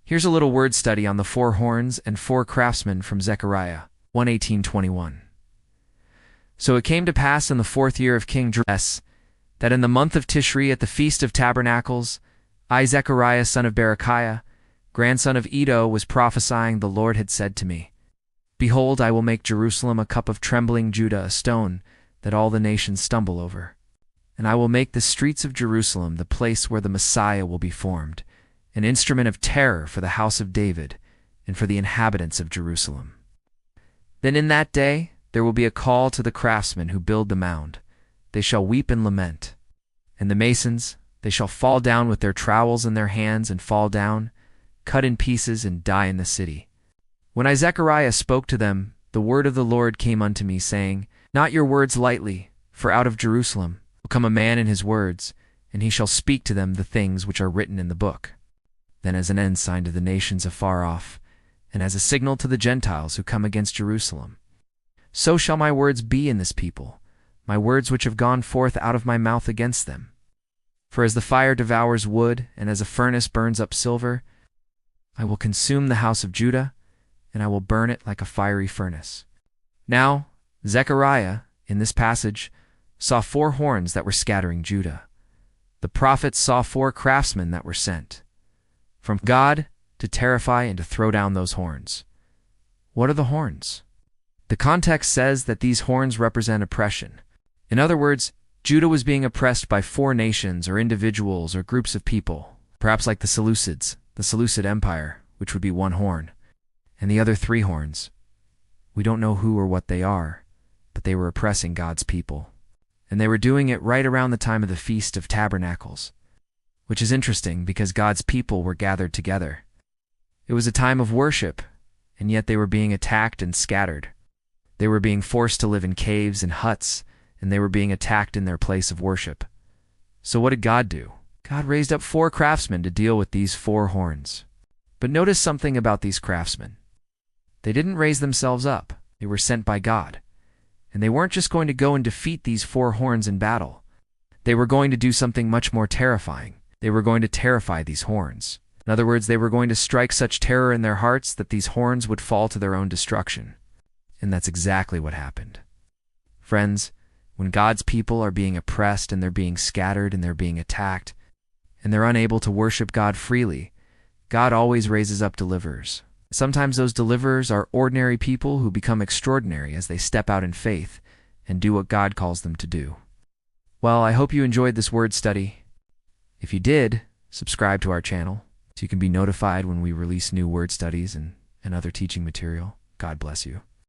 Here's a little word study on the 4 horns and 4 craftsmen from Zechariah 1:18-21. So it came to pass in the 4th year of King Jehoash, that in the month of Tishri at the Feast of Tabernacles, I, Zechariah son of Berechiah, grandson of Iddo, was prophesying. The Lord had said to me, Behold, I will make Jerusalem a cup of trembling, Judah a stone that all the nations stumble over. And I will make the streets of Jerusalem the place where the Messiah will be formed, an instrument of terror for the house of David and for the inhabitants of Jerusalem. Then in that day there will be a call to the craftsmen who build the mound. They shall weep and lament. And the masons, they shall fall down with their trowels in their hands and fall down, cut in pieces, and die in the city. When I, Zechariah, spoke to them, the word of the Lord came unto me, saying, Not your words lightly, for out of Jerusalem will come a man in his words, and he shall speak to them the things which are written in the book. Then as an ensign to the nations afar off, and as a signal to the Gentiles who come against Jerusalem, so shall my words be in this people, my words which have gone forth out of my mouth against them. For as the fire devours wood, and as a furnace burns up silver, I will consume the house of Judah, and I will burn it like a fiery furnace. Now, Zechariah, in this passage, saw 4 horns that were scattering Judah. The prophets saw 4 craftsmen that were sent from God to terrify and to throw down those horns. What are the horns? The context says that these horns represent oppression. In other words, Judah was being oppressed by 4 nations or individuals or groups of people, perhaps like the Seleucids, the Seleucid Empire, which would be 1 horn, and the other 3 horns. We don't know who or what they are, but they were oppressing God's people. And they were doing it right around the time of the Feast of Tabernacles, which is interesting because God's people were gathered together. It was a time of worship, and yet they were being attacked and scattered. They were being forced to live in caves and huts, and they were being attacked in their place of worship. So what did God do? God raised up 4 craftsmen to deal with these 4 horns. But notice something about these craftsmen. They didn't raise themselves up. They were sent by God. And they weren't just going to go and defeat these 4 horns in battle. They were going to do something much more terrifying. They were going to terrify these horns. In other words, they were going to strike such terror in their hearts that these horns would fall to their own destruction. And that's exactly what happened. Friends, when God's people are being oppressed and they're being scattered and they're being attacked, and they're unable to worship God freely, God always raises up deliverers. Sometimes those deliverers are ordinary people who become extraordinary as they step out in faith and do what God calls them to do. Well, I hope you enjoyed this word study. If you did, subscribe to our channel so you can be notified when we release new word studies and other teaching material. God bless you.